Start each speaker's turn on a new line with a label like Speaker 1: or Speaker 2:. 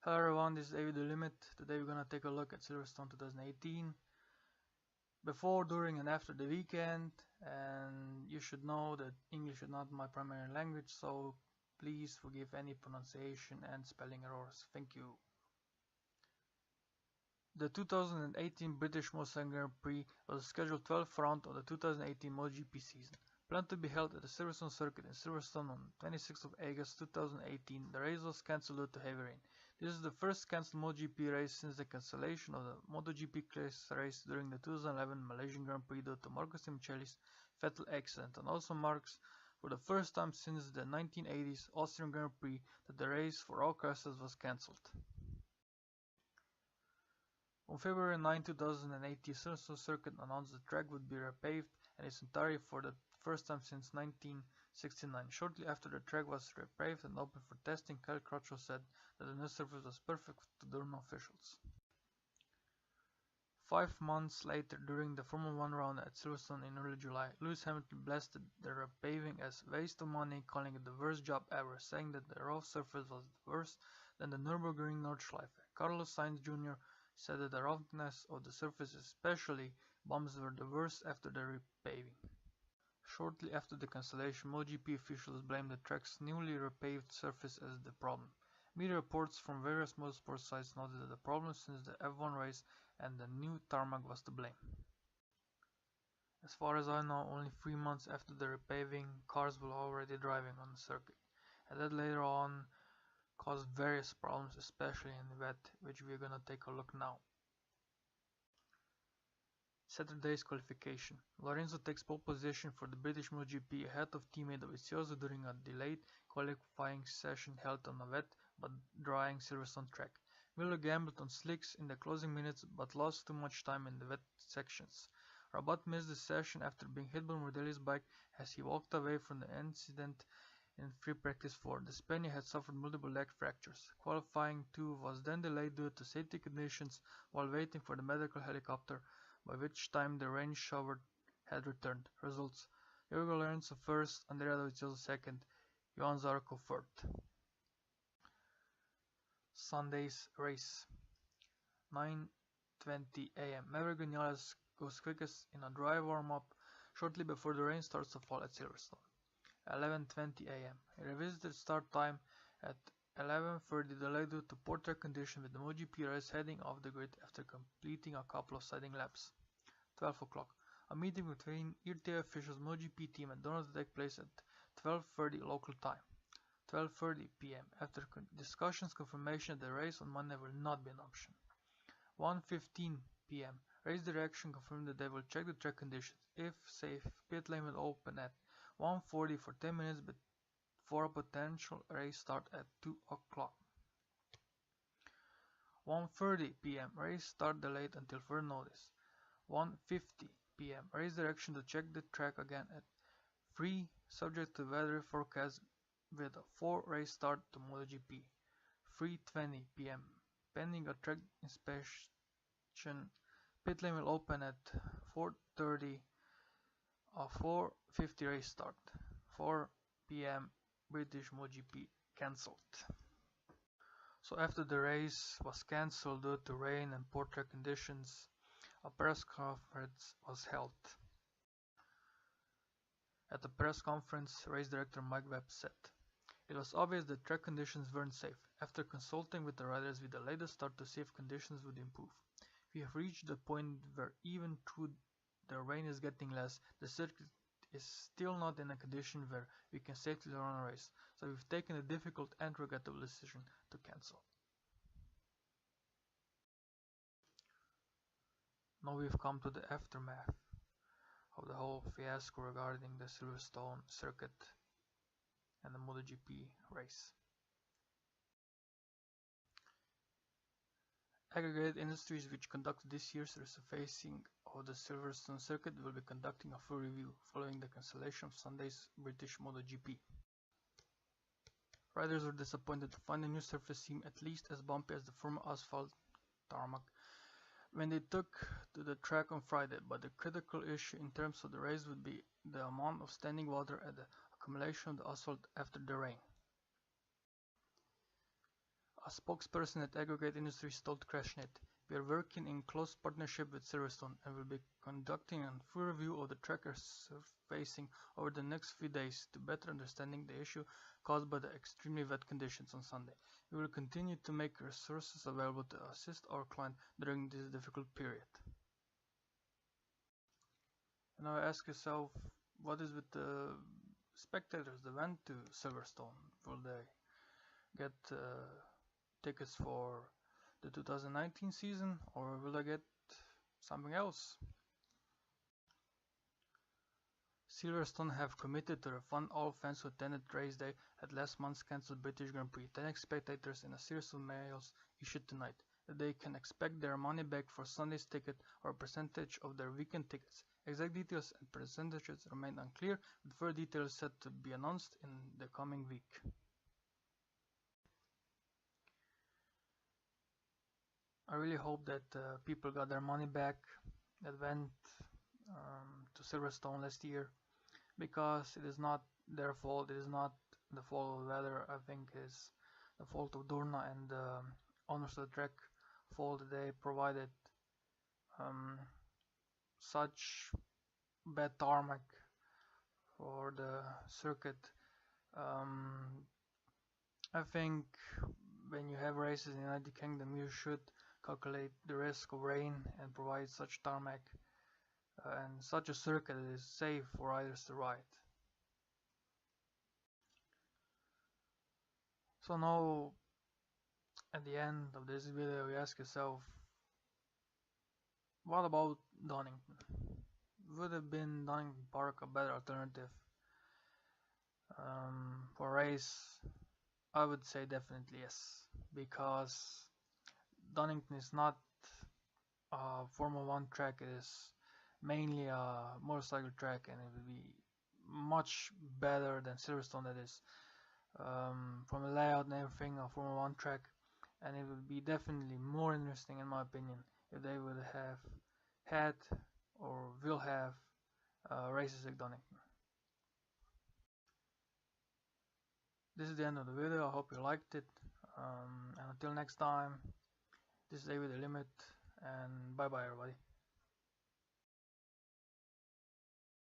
Speaker 1: Hello everyone, this is David the Limit. Today we're gonna take a look at Silverstone 2018 before, during and after the weekend, and you should know that English is not my primary language, so please forgive any pronunciation and spelling errors. Thank you. The 2018 British MotoGP Grand Prix was the scheduled 12th round of the 2018 MotoGP season. Planned to be held at the Silverstone circuit in Silverstone on 26th of August 2018, the race was cancelled due to heavy rain. This is the first cancelled MotoGP race since the cancellation of the MotoGP class race during the 2011 Malaysian Grand Prix due to Marco Simoncelli's fatal accident, and also marks for the first time since the 1980s Austrian Grand Prix that the race for all classes was cancelled. On February 9, 2018, Silverstone Circuit announced the track would be repaved in its entirety for the first time since 1969. Shortly after the track was repaved and open for testing, Kyle Crutchlow said that the new surface was perfect to Durham officials. 5 months later, during the Formula 1 round at Silverstone in early July, Lewis Hamilton blasted the repaving as waste of money, calling it the worst job ever, saying that the rough surface was worse than the Nürburgring Nordschleife. Carlos Sainz Jr. said that the roughness of the surface, especially bumps, were the worst after the repaving. Shortly after the cancellation, MotoGP officials blamed the track's newly repaved surface as the problem. Media reports from various motorsport sites noted that the problem since the F1 race and the new tarmac was to blame. As far as I know, only 3 months after the repaving, cars were already driving on the circuit, and that later on caused various problems, especially in wet, which we're gonna take a look now. Saturday's qualification. Lorenzo takes pole position for the British MotoGP ahead of teammate Dovizioso during a delayed qualifying session held on a wet but drying Silverstone track. Miller gambled on slicks in the closing minutes but lost too much time in the wet sections. Rabat missed the session after being hit by Morbidelli's bike as he walked away from the incident in free practice 4. The Spaniard had suffered multiple leg fractures. Qualifying 2 was then delayed due to safety conditions while waiting for the medical helicopter, by which time the rain shower had returned. Results: Jorge Lorenzo first, Andrea Dovizioso second, Johan Zarco third. Sunday's race. 9:20 am. Maverick Vinales goes quickest in a dry warm-up shortly before the rain starts to fall at Silverstone. 11:20 am. A revisited start time at 11:30, delayed due to poor track conditions, with the MotoGP race heading off the grid after completing a couple of siding laps. 12 o'clock. A meeting between IRTA officials, MotoGP team and donors take place at 12:30 local time. 12:30 p.m. After discussions, confirmation that the race on Monday will not be an option. 1:15 p.m. Race direction confirmed that they will check the track conditions. If safe, pit lane will open at 1:40 for 10 minutes before a potential race start at 2 o'clock. 1:30 p.m. Race start delayed until further notice. 1:50 p.m. Race direction to check the track again at 3, subject to weather forecast, with a 4 race start to MotoGP. 3:20 p.m. Pending a track inspection, pit lane will open at 4:30, a 4:50 race start. 4 p.m. British MotoGP cancelled. So after the race was cancelled due to rain and poor track conditions, a press conference was held. At the press conference, race director Mike Webb said, "It was obvious that track conditions weren't safe. After consulting with the riders, we delayed the start to see if conditions would improve. We have reached the point where even though the rain is getting less, the circuit is still not in a condition where we can safely run a race, so we've taken a difficult and regrettable decision to cancel." Now we've come to the aftermath of the whole fiasco regarding the Silverstone circuit and the MotoGP race. Aggregate Industries, which conducted this year's resurfacing of the Silverstone circuit, will be conducting a full review following the cancellation of Sunday's British MotoGP. Riders were disappointed to find the new surface seem at least as bumpy as the former asphalt tarmac when they took to the track on Friday, but the critical issue in terms of the race would be the amount of standing water and the accumulation of the asphalt after the rain. A spokesperson at Aggregate Industries told CrashNet, "We are working in close partnership with Silverstone and will be conducting a full review of the trackers facing over the next few days to better understanding the issue caused by the extremely wet conditions on Sunday. We will continue to make resources available to assist our client during this difficult period." And now ask yourself, what is with the spectators that went to Silverstone? Will they get tickets for the 2019 season, or will they get something else? Silverstone have committed to refund all fans who attended race day at last month's cancelled British Grand Prix. 10 spectators in a series of mails issued tonight that they can expect their money back for Sunday's ticket or a percentage of their weekend tickets. Exact details and percentages remain unclear, with further details set to be announced in the coming week. I really hope that people got their money back that went to Silverstone last year, because it is not their fault. It is not the fault of the weather. I think it's the fault of Dorna and the owners of the track fault that they provided such bad tarmac for the circuit. I think when you have races in the United Kingdom, you should calculate the risk of rain and provide such tarmac and such a circuit that is safe for riders to ride. So now, at the end of this video, you ask yourself, what about Donington? Would have been Donington Park a better alternative for a race? I would say definitely yes, because Donington is not a Formula 1 track. It is mainly a motorcycle track, and it will be much better than Silverstone, that is from the layout and everything, a Formula 1 track, and it would be definitely more interesting, in my opinion, if they would have had or will have races like Donington. This is the end of the video. I hope you liked it, and until next time, this is David the Limit, and bye bye everybody.